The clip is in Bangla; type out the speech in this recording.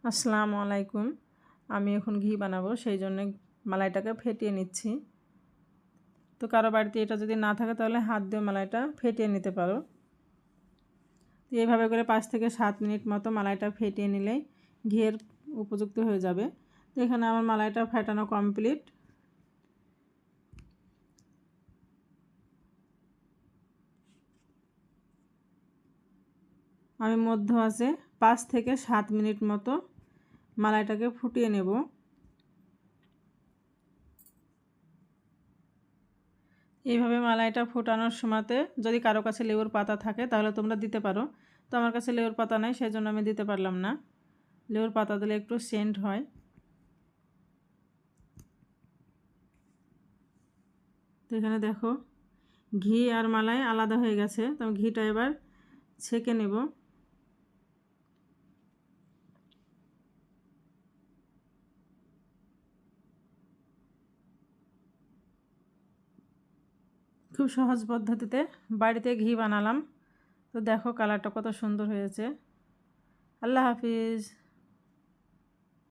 আসসালামু আলাইকুম। আমি এখন ঘি বানাবো, সেই জন্য মালাইটাকে ফেটিয়ে নিচ্ছি। তো কারো বাড়িতে এটা যদি না থাকে তাহলে হাত দিয়ে মালাইটা ফেটিয়ে নিতে পারো। তো এইভাবে করে 5 থেকে 7 মিনিট মতো মালাইটা ফেটিয়ে নিলেই ঘিয়ের উপযুক্ত হয়ে যাবে। তো এখানে আমার মালাইটা ফেটানো কমপ্লিট। আমি মধ্য আঁচে 5 থেকে 7 মিনিট মতো মালাইটাকে ফুটিয়ে নেব। এইভাবে মালাইটা ফোটানোর সময়তে যদি কারো কাছে লেবুর পাতা থাকে তাহলে তোমরা দিতে পারো। তো আমার কাছে লেবুর পাতা নাই, সেই জন্য আমি দিতে পারলাম না। লেবুর পাতা দিলে একটু সেন্ট হয়। তো এখানে দেখো ঘি আর মালাই আলাদা হয়ে গেছে। তো আমি ঘিটা এবার ছেঁকে নেব। খুব সহজ পদ্ধতিতে বাড়িতে ঘি বানালাম। তো দেখো কালারটা কত সুন্দর হয়েছে। আল্লাহ হাফিজ।